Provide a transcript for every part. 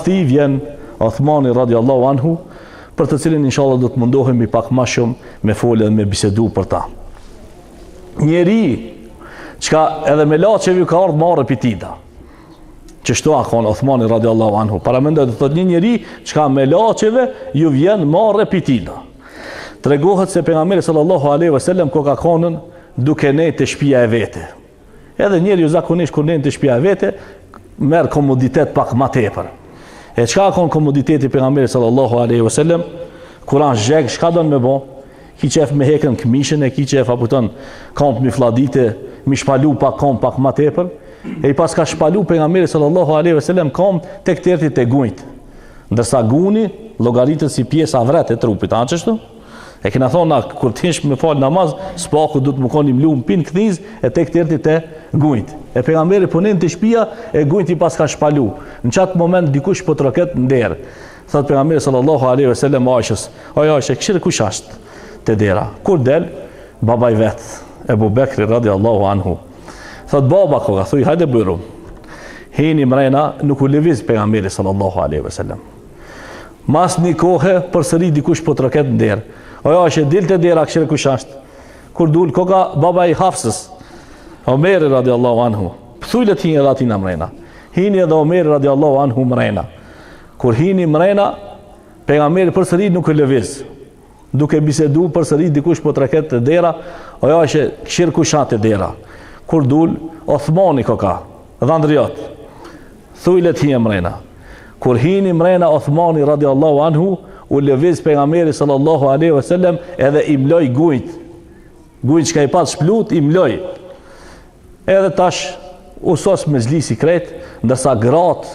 Ti vjen Uthmani radiallahu anhu, për të cilin inshallah do të mundohemi pak më shumë me folë dhe me bisedu për ta. Njeri çka edhe me laçevi ka ardhur marrë pitida. Çështo akon Uthmani radiallahu anhu. Para mendoj të thotë një njeri çka me laçeve ju vjen marrë pitida. Tregohet se pejgamberi sallallahu alaihi wasallam ka konën duke ne të shtëpia e vete. Edhe njeriu zakonisht kur ne të shtëpia e vete merr komoditet pak më tepër. E çka ka komoditeti pejgamberit sallallahu alaihi wasallam, kur an zheg, çka don me bë? Ki qef me hekën këmishën e ki qef apo ton kamp mi fladite, mi shpalu pak kamp pak më tepër. E i pas ka shpalu pejgamberi sallallahu alaihi wasallam kamp tek terti te gujt. Ndërsa guni llogaritet si pjesa vret e trupit, a çështu? E kena thonë kur t'hish me fal namaz, spaku du të më koni mlu pin këthiz e tek terti te gujt. E pejgamberi punin të shtëpia e gujti pas ka shpalu. Në qatë moment dikush po troket nder. Thot pejgamberi sallallahu alaihi wasallam Aishës, Aisha, këshire kush ashtë te dera? Kur del? Baba i vet, Ebu Bekri radiallahu anhu. Thot baba koga, thuj hajde bëru. Hini mrena nuk u lëviz pejgamberi sallallahu alaihi wasallam. Mas një kohë përsëri dikush po troket nder. Aisha dilte dera këshire kush ashtë? Kur dul koga baba i Hafsës, Omeri radiallahu anhu. Thujlet hinë edhe atina mrena. Hini edhe Omeri radiallahu anhu mrena. Kur hini mrena, pejgamberi përsëri nuk e lëviz. Duke bisedu përsëri dikush po treket të dera, ajo është këshir kushat të dera. Kur dul, Uthmani koka, dhandriot. Thujlet hinë mrena. Kur hini mrena Uthmani radiallahu anhu, u lëviz pejgamberi sallallahu alaihi wasallam edhe i mloj gujt. Gujt që ka i pas shplut, i mloj. Edhe tash usos me zlisi kret, ndërsa gratë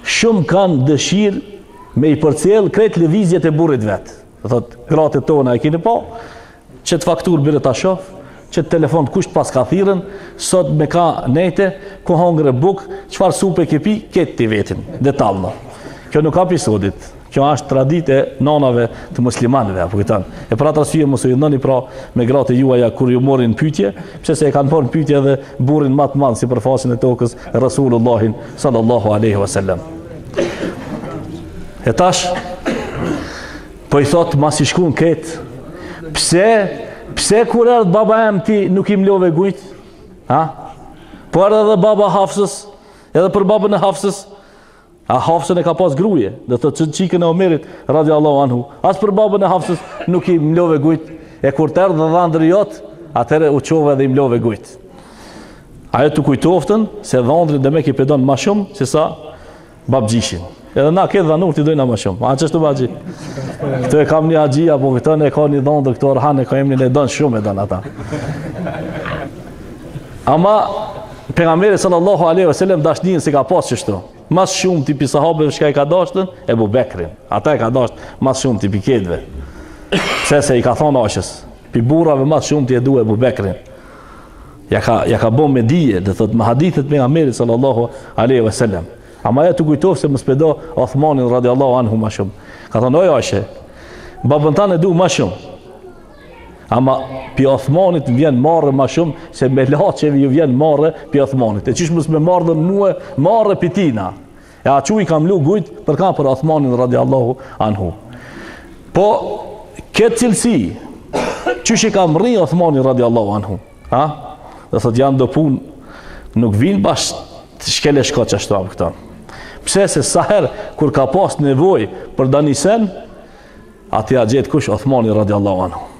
shumë kanë dëshirë me i përcjell kret lëvizjet e burrit vet. Do thot gratë tona e keni po, që të faktur bire ta shoh, që të telefon kusht pas ka thirrën, sot me ka nete, ku hongre buk, çfarë supe ke pi, ket ti vetin, detallno. Kjo nuk ka episodit. Kjo është traditë e nanave të muslimanëve, apo këtan. E për atë arsye mos u ndoni pra me gratë juaja kur ju morin pyetje, pse se e kanë bërë pyetje edhe burrin më të madh sipërfaqen e tokës, Rasulullahin sallallahu alaihi wasallam. E tash po i thot mas i shkuan ket, pse kur erdh baba em ti nuk i mlove gujt? Ha? Po erdh edhe baba Hafsës, edhe për babën e Hafsës. A Hafsën e ka pas gruje, do të thotë çikën e Omerit radiallahu anhu. As për babën e Hafsës nuk i mlove gujt. E kur të erdhë dhëndri jot, atëherë u çova dhe i mlove gujt. Ajo të kujtoftën se dhëndri dhe me ki pedon më shumë se sa babgjishin. Edhe na këtë dhanur t'i dojna më shumë. A çështu babgji? Këto e kam një haxhi apo këton e ka një dhëndër këto orhan e ka emrin e don shumë e don ata. Ama pejgamberi sallallahu alaihi wasallam dashnin se ka pas çështu. Mas shumë tipi sahabëve shka i ka dashtën, Ebu Bekrin. Ata e ka dashtë mas shumë tipi ketve. Pse se i ka thonë Aishës, pi burrave mas shumë ti e du Ebu Bekrin. Ja ka bo me dije, dhe thot me hadithet me Amerit sallallahu alaihi wasallam. Ama ja të kujtof se më spedo Uthmanin radiallahu anhu ma shumë. Ka thonë, oj Aishe, babën tanë e du ma shumë. Ama pi Uthmanit vjen marrë ma shumë se me laçevi ju vjen marrë pi Uthmanit. E qish mos me marrë dhe mua marrë pitina. E a i kam lu gujt për Uthmanin radiallahu anhu. Po këtë cilësi qish i kam rri Uthmanin radiallahu anhu. Ha? Dhe thot janë do pun nuk vinë bash të shkele shko që ashtu apë këta. Pse se saher kur ka pas nevoj për danisen, ati a gjetë kush Uthmanin radiallahu anhu.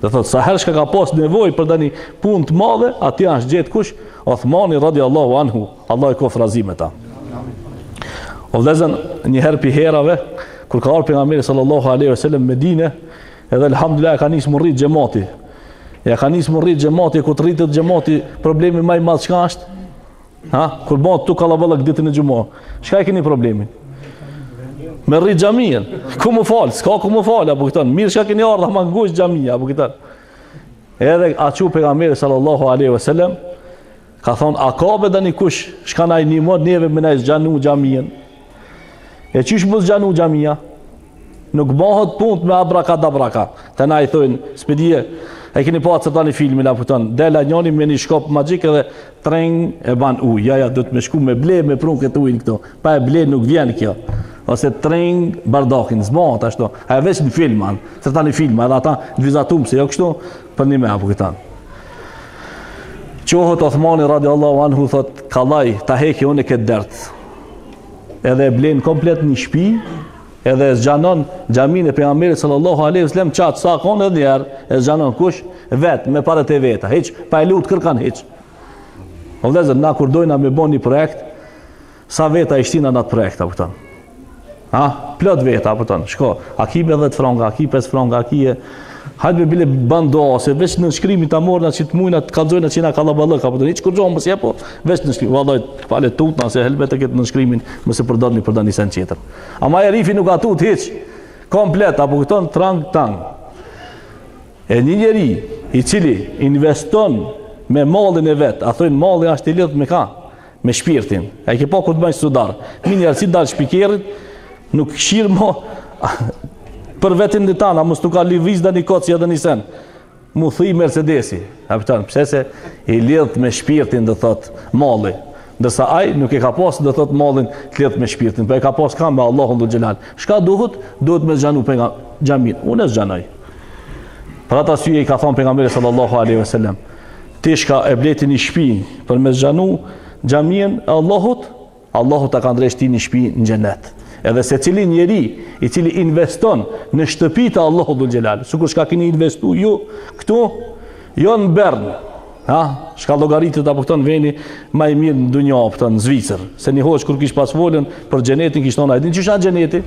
Dhe thot, sa herë shka ka pas nevoj për dani punë të madhe, ati është gjetë kush, Uthmani radiallahu anhu, Allah i kof razime ta. O vlezen, një herë pi herave, kur ka arë pejgamberi sallallahu alaihi wasallam Medine, edhe alhamdulillah ka nisë më rritë gjemati. Ja ka nisë më rritë gjemati, ku të rritët gjemati, problemi maj madhë qka është? Ha? Kur bëndë tu kalabalak ditën e gjumoh, shka e keni problemin? Me rrit xhamien. Ku më fal? S'ka ku më fal apo këtan. Mirë shka keni ardha ma ngush xhamia apo këtan. Edhe aqu pejgamberi sallallahu alaihi wasallam ka thonë, a ka be dani kush shka na i nimon neve me na i zgjanu xhamien. E çish mos xgjanu xhamia? Nuk bëhet punë me abrakadabraka. Te na i thonë, spedie E keni pa të tani filmin apo ton, dela njëri me një shkop magjik edhe treng e ban ujë. Ja do të më shku me ble me prun këtë ujin këtu. Pa e ble nuk vjen kjo. Ose treng bardakin, zbat ashtu. A veç në film an, të tani film, edhe ata vizatum se jo kështu për një me apo këtan. Qohët Othmani radiallahu anhu thot, kallaj, ta heki unë këtë dert. Edhe e blen komplet një shtëpi, edhe e zgjanon xhamin e pejgamberit sallallahu alaihi wasallam çat sa kon edhe herë e zgjanon kush vet me parat e veta, hiç pa e lut kërkan hiç. O vëllezër, na kur dojna me bën një projekt, sa veta i shtina në atë projekt apo ton. Ha, plot veta apo ton. Shko, a ki me 10 franga, a ki 5 franga, a ki e hajde me bile bando se veç në shkrimin ta morna që të mujna të kallzojna që na kallaballëk apo ton. Hiç kur gjom mos je po veç në shkrim. Vallai, fale tutna se helbete këtë në shkrimin, mos e përdorni sen tjetër. Ama e rifi nuk atut hiç. Komplet apo këton trang tang. E një njeri i cili investon me mallin e vet, a thonë malli është i lidhur me ka, me shpirtin. Ai ke pa kur të bëj studar. Minjar si dal shpikerit, nuk këshir mo për vetin e tana, mos nuk ka lëviz dani koci edhe një sen. Mu thij Mercedesi. Kaptan, pse se i lidh me shpirtin do thot malli. Ndërsa ai nuk e ka pas do thot mallin të lidh me shpirtin, po e ka pas kam me Allahun dhul xhelal. Çka duhet? Duhet me xhanu penga xhamin. Unë zgjanoj. Për ata sy i ka thënë pejgamberi sallallahu alaihi wasallam, ti shka e bleti një shtëpi për me xhanu xhamin e Allahut, Allahu ta ka ndresh ti një shtëpi në xhenet. Edhe se cili njeri i cili investon në shtëpitë e Allahut dhul xhelal, sikur çka keni investu ju këtu, jo në Bern, ha, shka llogaritet apo këton veni më i mirë në dunjë apo këton në Zvicër, se një hoç kur kish pas folën për xhenetin kish thonë ai din ç'është xheneti.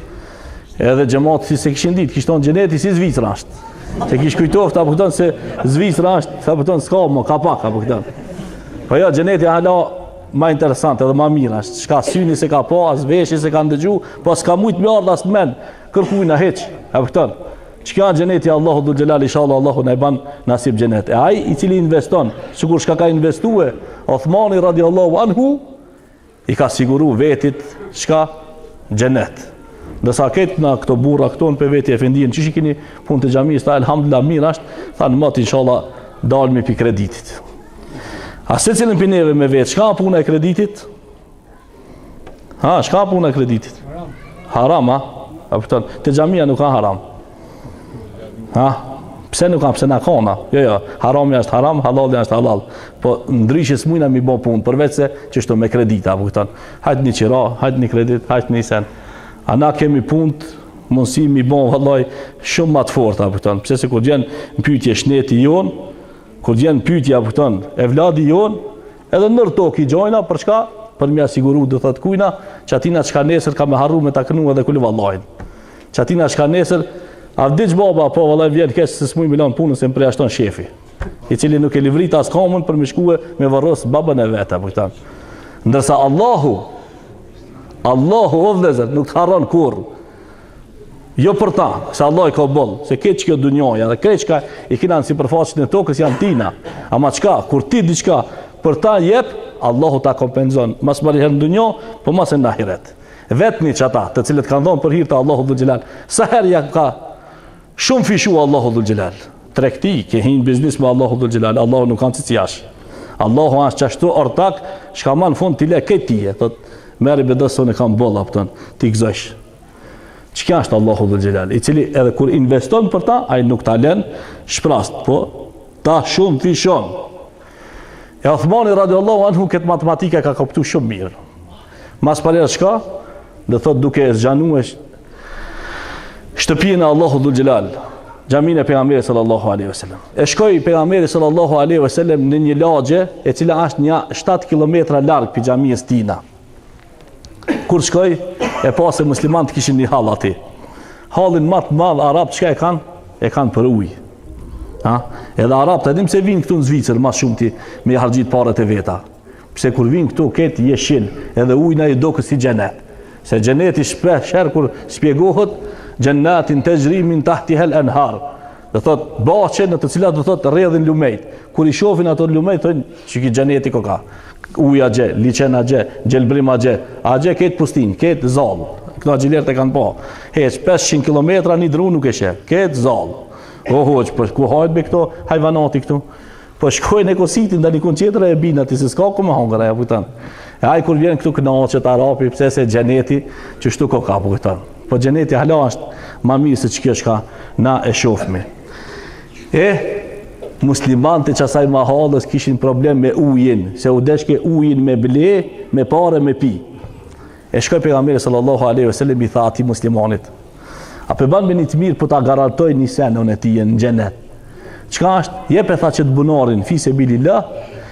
Edhe xhamati se kishin ditë kish thonë xheneti si Zvicra është. Se kish kujtoft apo këton se Zvicra është, apo këton s'ka më ka pak apo këton. Po jo xheneti hala ma interesant edhe ma mirë është, shka syni se ka pa, as veshi se ka ndëgju, po s'ka mujt me ardha s'të men, kërkujna heq, e pëktën. Qëka gjeneti Allahu dhul xhelal, inshallah Allahu në e ban nasib gjenet. E aj i cili investon, sikur shka ka investue, Othmani radiallahu anhu, i ka siguru vetit, shka gjenet. Dësa ketë na këto burra këto në për veti e fendien, që shikini punë të gjamiës, ta elhamdulillah mirë është, thanë mëtë inshallah dalmi pi kreditit. A se cilën për neve me vetë, shka puna e kreditit? Ha, shka puna e kreditit? Haram, ha? Të xhamia nuk ka haram. Ha? Pse nuk ka, pse na kona? Jo, harami është haram, halali është halal. Po ndryshës mujna mi bo punë, përveç se qështu me kredita, hajtë një qira, hajtë një kredit, hajtë një sen. A na kemi punët, mundësi mi bo, vallaj, shumë ma të forta, pse se kur gjenë në pyetje shneti jonë, kur gjenë pyetja pëton, e vladi jonë, edhe nër tokë i gjojna, për shka? Për mja siguru dhe thëtë kujna, që atina qka nesër ka me harru me ta kënu edhe kulli vallajnë. Që atina qka nesër, avdiq baba, po vallaj vjen kesh se s'muj milan punën se më preashton shefi, i cili nuk e livrit as kamën për me shkue me varros babën e vete, pëtan. Ndërsa Allahu, o vlezër, nuk të harron kur. Jo për ta, se Allah i ka bëllë, se keq kjo dunjoja, dhe kreq ka i kina në sipërfaqen e tokës janë tina. Ama qka, kur ti diqka për ta jep, Allahu ta kompenzon. Mas mariher në dunjo, po mas e në ahiret. Vetni që ata, të cilët kanë dhonë për hirtë Allahu dhul xhelal, sa herë ja ka shumë fishu Allahu dhul xhelal. Tregti, ke hinë biznis me Allahu dhul xhelal, Allahu nuk kanë cici jash. Allahu është qashtu ortak, shka ma në fund t'i le ketije, thot, meri bedëson e kam bolla, pëton, ti gëzësh. Çka është Allahu dhul xhelal, i cili edhe kur investon për ta, ai nuk ta lën shprast, po ta shumë fishon. E Othmani radiallahu anhu këtë matematika ka kuptu shumë mirë. Mas parera çka? Dhe thot duke e zgjanuar shtëpinë e Allahu dhul xhelal, xhamin e pejgamberit sallallahu alaihi wasallam. E shkoi pejgamberi sallallahu alaihi wasallam në një lagje e cila është një 7 kilometra larg pi xhamisë tina. Kur shkoj, e pa se muslimanët kishin një hall ati. Hallin më të madh arab çka e kanë për ujë. Ha? Edhe arabët edhim se vinë këtu në Zvicër më shumë ti me harxhit parat e veta. Pse kur vinë këtu ketë jeshil, edhe ujna i dokës si xhenet. Se xheneti shpesh herë kur shpjegohet, xhennatin tajri min tahtiha al-anhar. Do thot baqe në të cilat do thot rrjedhin lumejt. Kur i shohin ato lumejt thonë çiki xheneti ka. Uja gje, liqena gje, gjelbrima gje, a gje ketë pustin, ketë zalë, këta gjilert e kanë pa, heq 500 km një dru nuk e shë, ketë zalë, hoq, po ku hajt me këto hajvanati këtu? Po shkojnë e kositin, da nikun qetër e bin ati, se s'ka ku me hongër, e kupton. E ai kur vjen këtu kënaqet arapi, pse se xheneti që shtu ko ka, kupton. Po xheneti hala është ma mirë se ç'kjo shka na e shohmi. Muslimanët që asaj mahallës kishin problem me ujin, se u deshke ujin me ble, me pare, me pi. E shkoj pejgamberi sallallahu alaihi wasallam i tha atij muslimanit: "A po ban me një të mirë po ta garantoj një sen unë ti në xhenet." Çka është? Jep e tha që të bunarin fi sebilillah,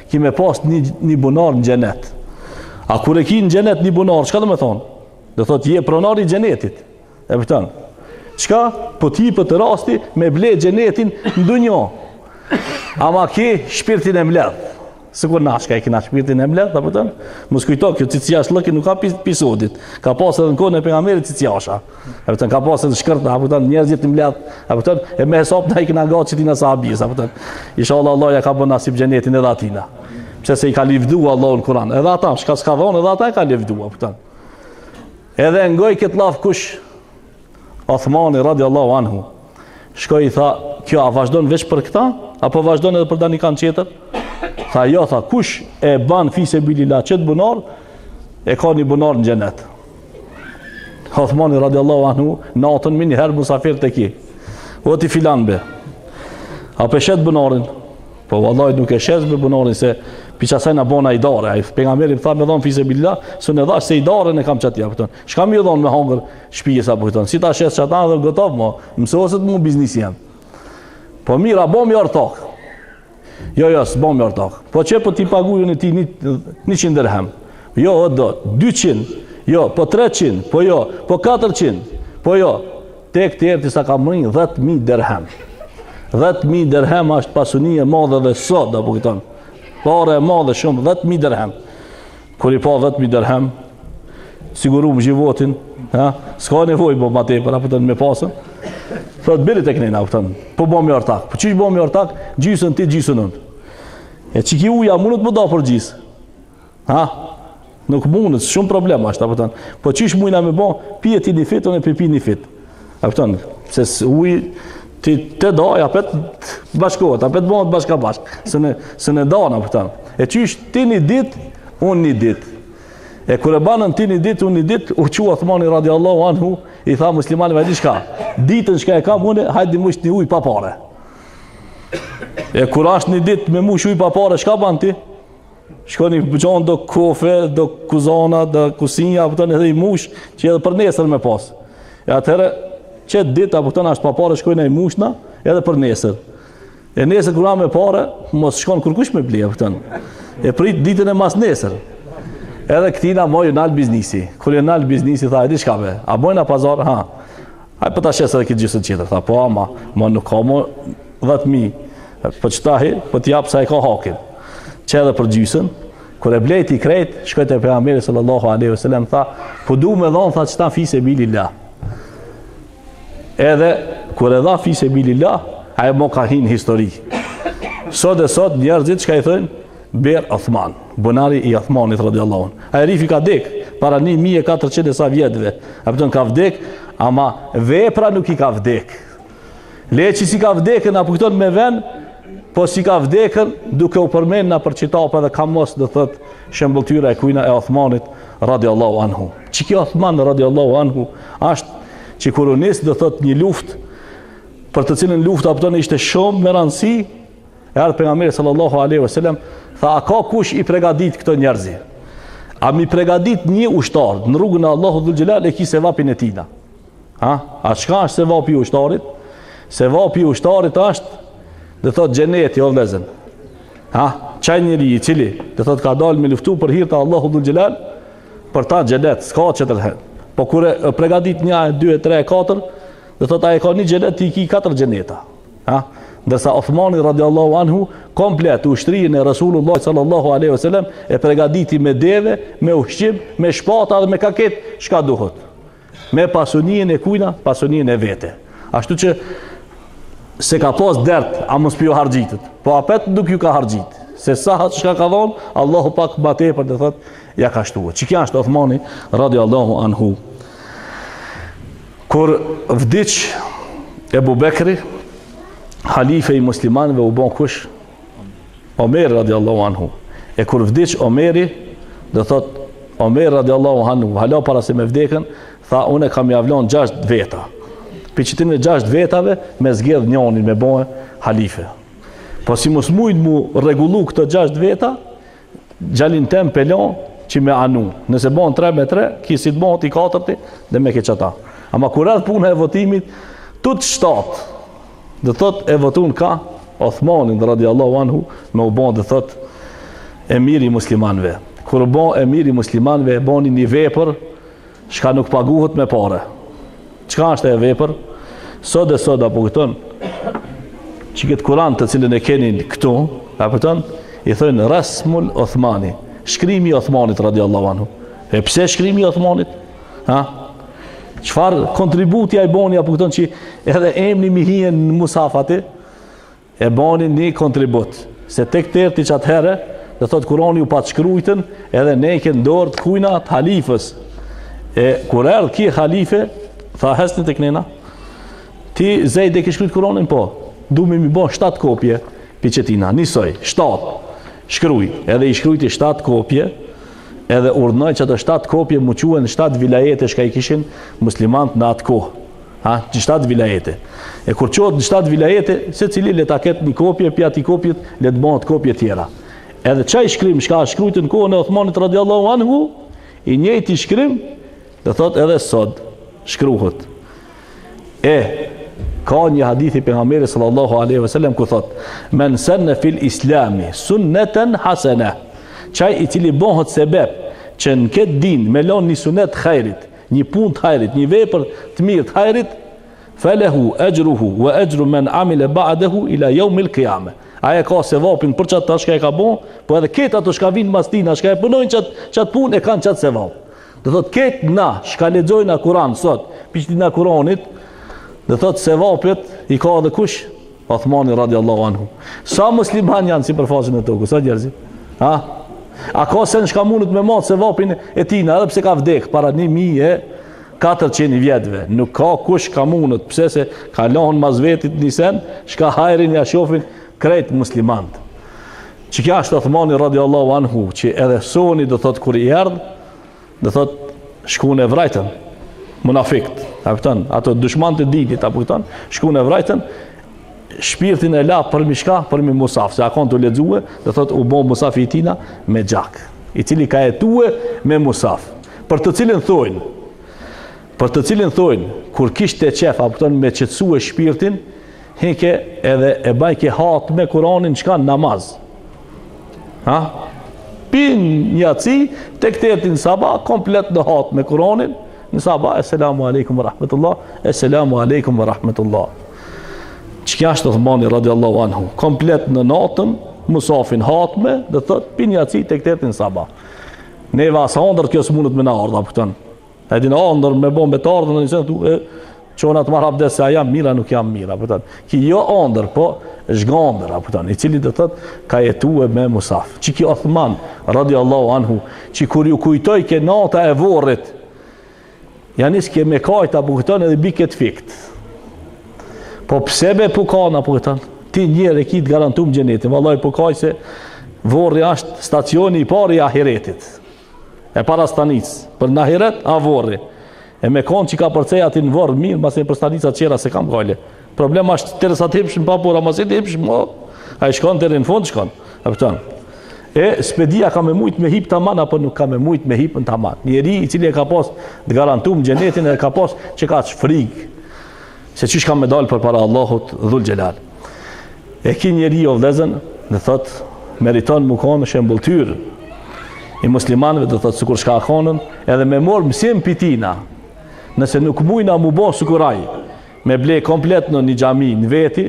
ki me pas një bunar në xhenet. A kur e ki në xhenet një bunar, çka do të thonë? Do thotë je pronar i xhenetit. E kupton? Çka? Po ti për të rasti me ble xhenetin në dunjë. Ama ki shpirtin e mbledh. Sikur nashka e kina shpirtin e mbledh, apo ton? Mos kujto kjo ciciash lloki nuk ka pisodit. Ka pas edhe në kohën e pejgamberit ciciasha. Apo ton ka pas edhe shkërta, apo ton njerëzit të mbledh, apo ton e me hesap na i kina gaçi tina sahabis, apo ton. Inshallah Allah ja ka bën nasip xhenetin edhe atina. Pse se i ka livdu Allahu në Kur'an. Edhe ata, s'ka dhënë, edhe ata e ka livdu, apo ton. Edhe ngoj këtë llaf kush? Uthmani radiallahu anhu. Shkoi i tha, kjo a vazhdon veç për këta? Apo vazhdon edhe për danikan tjetër? Tha, jo, tha, kush e ban fi sebilillah qëtë bunar, e ka një bunar në xhenet. Uthmani radiallahu anhu, natën me një herë musafir të ki. O ti filan be, a pe shet bunarin? Po vallaj nuk e shes be bunarin, se piqasaj na bona i dare. A i pejgamberi më tha me dhonë fi sebilillah, së në dhash se i dare në kam qatja. Shka mi dhonë me hangër shpijes, apo këton. Si ta shes qata dhe gotov mo, mësoset mu biznisi jam. Po mira, bom i ortak. Jo, s'bom i ortak. Po që po ti paguju në ti 100 dirhem. Jo, do, 200. Jo, po 300. Po jo, po 400. Po jo, tek të erti sa ka mërin 10.000 dirhem. 10.000 dirhem është pasuni e madhe dhe sot, da po këton. Pare e madhe shumë, 10.000 dirhem. Kur i pa 10.000 dirhem, siguru më zhivotin, s'ka nevoj bo ma tepër, apo të me pasën. Thot birit e knejna, po bo mi ortak. Po qish bo mi ortak, gjysën ti, gjysën unë. E qiki uja, mundet më da për gjysë. Nuk mundet, shumë problem është, po qish mujna me bo, pije ti një fit, unë e pipi një fit. Se uj, ti te da, apet bashkohet, apet bohet bashka bashk, së në dana, e qish ti një dit, unë një dit. E kër e banën ti një dit, unë një dit, u qua Uthmani radiallahu anhu, i tha muslimani vajdi shka, ditën shka e ka mune, hajdi musht një uj pa pare. E kur ashtë një dit me mush uj pa pare, shka ban ti? Shko një bëgjon do kofe, do kuzana, do kusinja, edhe i mush, që edhe për nesër me pas. E atëherë, qëtë dit, ashtë pa pare, shkojnë e i mushna, edhe për nesër. E nesër kura me pare, mos shkon kërkush me bli, e prit ditën e mas nesër. Edhe këtina mojë nalë biznisi. Kër e nalë biznisi, tha, e di shka be? A bojna pazar? A për ta shes edhe këtë gjysën qitër. Tha, po ama, nuk ka mo 10.000. Po qëtahi, po t'japë sa e ka hakin. Që edhe për gjysën, kër e blejti i krejt, shkojt e pejgamberi sallallahu alaihi wasallam, tha, po du me dhonë, tha, qëta fi sebilillah. Edhe, kër e dha fi sebilillah, a e mo ka hinë histori. Sot e sot, njerëzit, shka i thënë, Ber Uthman, bunari i Uthmanit radiallahu anhu. A e rifi ka dek, para 1400 sa vjetëve. A pëtën ka vdek, ama vepra nuk i ka vdek. Le që si ka vdekën, a pëtën me ven, po si ka vdekën, duke u përmen na për qitapa dhe ka mos dhe thët shembëltyra e kujna e Uthmanit radiallahu anhu. Që kjo Uthman radiallahu anhu, ashtë që kur unis dhe thët një luft, për të cilën luft a pëtën ishte shumë me rëndësi, e ardhë pejgamberi sallallahu alaihi wasallam, tha, a ka kush i pregadit këto njerëzi? A mi pregadit një ushtar në rrugën e Allahu dhul Gjelal e ki sevapin e tina? A çka është sevapi i ushtarit? Sevapi i ushtarit është, dhe thot xheneti o vëllezër. Çaj njeri i cili, dhe thot ka dalë me luftu për hir të Allahu dhul Gjelal, për ta xhenet, s'ka çetër. Po kur e pregadit 1, 2, 3, 4, dhe thot a e ka një xhenet i ki 4 xheneta. Ndërsa Uthmani radiallahu anhu komplet ushtrinë e Rasulullah sallallahu alaihi wasallam e pregaditi me deve, me ushqim, me shpata dhe me kaket, çka duhet. Me pasuninë e kujna, pasuninë e vete. Ashtu që se ka pas dert, a mos pi u harxhitet. Po apet nuk ju ka harxhit. Se sa çka ka dhon, Allahu pak më tepër të thot ja ka shtuar. Çka është Uthmani radiallahu anhu. Kur vdiq Ebu Bekri, halife i muslimanëve u bon kush? Omer radiallahu anhu. E kur vdiq Omeri, do thot Omer radiallahu anhu, hala para se me vdekën, tha unë kam javlon 6 veta. Për qëtin e 6 vetave me zgjedh njonin me bon halife. Po si mos mujt mu rregullu këto 6 veta, gjalin tem pelon që me anu. Nëse bon 3-3, ki si të bon t'i 4 dhe me ke qata. Ama kur edhe puna e votimit, tut 7. Dhe thot e votun ka Othmanin radiallahu anhu me u bon dhe thot emiri muslimanve. Kur u bon emiri muslimanve, e boni një vepër shka nuk paguhet me pare. Çka është e vepër? Sot e sot apo këton që këtë kuran të cilën e keni këtu, apo këton, i thënë Rasmul Othmani, shkrimi i Othmanit radiallahu anhu. E pse shkrimi i Othmanit? Ha? Çfarë kontributi ai boni apo këton që edhe emri mi hijen në musafati, e boni një kontribut. Se tek terti që atëherë, dhe thot Kurani u pat shkrujtën, edhe ne i kënë dorë të kujna të halifës. E kur erdh ki halife, tha hesni të knena, ti Zejde ke shkrujt Kuranin? Po, du me mi bon 7 kopje për qetina, njësoj, 7, shkruj, edhe i shkrujti 7 kopje, edhe urdhnoj që ato 7 kopje mu quen 7 vilajete shka i kishin muslimant në atë kohë. Ha, 7 vilajete. E kur qohet në 7 vilajete, se cili le ta ketë një kopje, për ati kopjet le të bëhet kopje tjera. Edhe çaj shkrim shka shkrujt në kohën e Othmanit radiallahu anhu, i njëjti shkrim, dhe thot edhe sot, shkruhet. Ka një hadithi pejgamberit sallallahu alaihi wasallam ku thot: "Men sanna fil islami sunnatan hasana." Çaj i cili bëhet sebeb që në këtë din me lën një sunet hajrit, një punë të hajrit, një vepër të mirë të hajrit, falahu ajruhu wa ajru man amila ba'dahu ila yawm al-qiyamah. Aja ka sevapin për çata shka e ka bën, po edhe këtë ato shka vinë mas tina, shka e punojnë çat punë e kanë çat sevap. Do thot këtë na shka lexojnë Kur'an sot, pishtina Kur'anit, dhe thot se vapet i ka edhe kush? Othmani radiallahu anhu. Sa musliman janë si përfaqën e tokës, sa njerëzi? Ha? A ka sen shka mundet me matë se vapin e tina, edhe pse ka vdek para 1400 vjetëve. Nuk ka kush ka mundet, pse se ka lahën mas vetit një sen, shka hajrin ja shofin krejt muslimant. Që kja është Othmani radiallahu anhu, që edhe soni dhe thot kur i erdh, dhe thot shku në vrajtën, munafikt, ato dushman të dinit, shku në vrajtën, shpirtin e la për mi shka, për mi musaf, se akon të lexue, dhe thot u bo musaf i tina me gjak, i cili ka jetue me musaf, për të cilin thojnë, kur kishte qef, me qetësue shpirtin, heke edhe e bajke hatë me Kuranin qka namaz. Ha? Pin njaci, tek tertin sabah, komplet në hatë me Kuranin, në sabah, esselamu alaikum wa rahmetullah, esselamu alaikum wa rahmetullah. Që kja është Othmani radiallahu anhu, komplet në natën, musafin hatme, dhe thët, pin njaci, tek tertin sabah. Neve asë andër, kjo së mundet me në ardha, pëtën. E din andër me bombe të ardhën, në njësën, qona të marrë abdes se a jam mira, nuk jam mira, pëtën. Ki jo andër, po zhgandër, pëtën, i cili dhe thët, ka jetue me musaf. Që ki Othman, radiallahu anhu, që kur ju kujtoj ke nata e vorrit, janis ke me kajta, pëtën, edhe bi këtë fikt. Po pse be pukana, pëtën, ti njëre ki të garantum gjenetin, vallaj pukaj se vorri ashtë stacioni i pari i ahiretit. E para stanic, për në ahiret, a vorri. E me konë që ka përcej ati në vorë mirë, mas e për stanica qera se kam gajle. Problem është të rësat hipshim, pa por, a mas e të hipshim, a i shkon të rinë fund, shkon. E spedia ka me mujt me hip të aman, apo nuk ka me mujt me hip në të aman. Njeri i cili e ka pas të garantum gjenetin, e ka pas që ka që frikë, se që shka me dalë për para Allahut dhul gjelal. E ki njeri o vlezën, dhe thot, meriton mu konë shembultyr i muslimanëve, dhe thot, sukur shka konën, edhe me morë mësim pitina, nëse nuk mujna mu bo sukuraj, me ble komplet në një gjami në veti,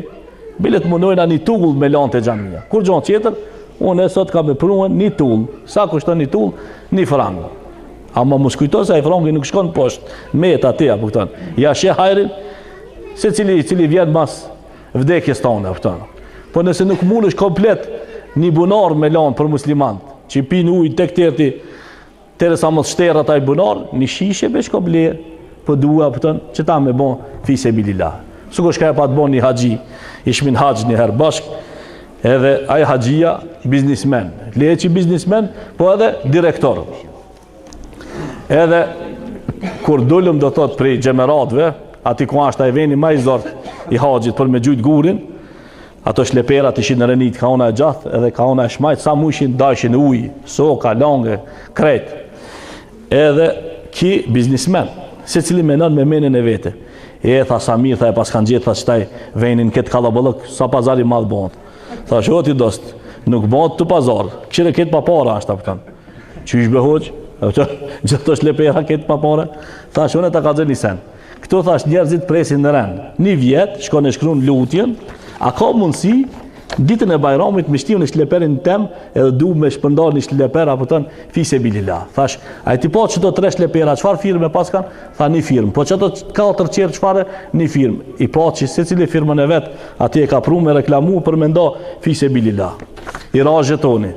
bilet munojna një tull me lante gjamia. Kur gjonë qeter, unë e sot ka me pruen një tull, sa kushton një tull, një frangë. Ama mu skujto se a i frangë nuk shkon poshtë, me të atea, pëkton. Ja she hajrin, se cili vjen mas vdekjes tonë, pëkton. Po nëse nuk mund është komplet një bunar me lanë për muslimant, që i pinë ujë tek tërti, tere sa më të shterë ata i bunar, një shishe be shko ble, për dua, pëtën, që ta me bon fise bilillah. Sukur shka e pa të bon një haxhi, ishmin haxh një herë bashk, edhe ai haxhia biznismen, leçi biznismen, po edhe direktor. Edhe kur dolëm do thot prej xhemeratëve, aty ku ashta e veni më i zort i haxhit për me gjujt gurin, ato shleperat ishin në renit, ka ona e gjath edhe ka ona e shmajt, sa mushin dashin ujë, soka, lange, kret. Edhe ki biznismen, se cili menon me menin e vete. E tha Samir, tha e pas kanë gjetë, tha qëtaj venin këtë kalabalëk, sa pazari madhë bënd. Tha shë ti dost, nuk bënd të pazar, këshire këtë pa para ashtë apëtan. Që ishbe hoq, gjithë të shlepera këtë pa para, tha shë unë e ta ka zë një sen. Këto thash njerëzit presin në rend. Një vjetë, shkon e shkruan lutjen, a ka mundësi ditën e Bajramit me shtiu në shleperin tem edhe du me shpërndar një shleper apo tën fise bilillah. Thash, a ti po çdo 3 shlepera, çfarë firme pas kanë? Tha një firmë. Po çdo 4 qerë çfarë? Një firmë. I pa që secili firmën e vet, atje e ka pru me reklamu për me nda fise bilillah. I ra zhetoni.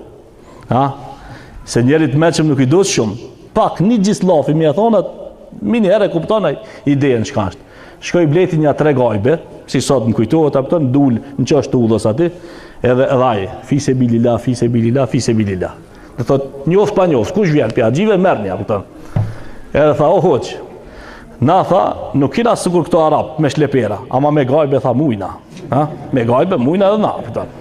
Ha? Se njerit meqëm nuk i dos shumë. Pak një gjislafi mi e thonat, mini herë e kuptonaj idejen çka është. Shkoj bleti një 3 gajbe, si sot më kujtohet, apëton, dul në qështë të udhës ati, edhe edhaj, fise bilillah, fise bilillah, fise bilillah. Dhe thot, njoft pa njoft, kush vjen, pja gjive mërë një, apëton. Edhe tha, o hoq, na tha, nuk kina sikur këto arab, me shlepera, ama me gajbe, tha, mujna. Ha? Me gajbe, mujna edhe na, apëton.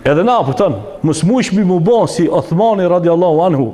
Edhe na, apëton, mos mujshmi mu bon si Othmani radiallahu anhu,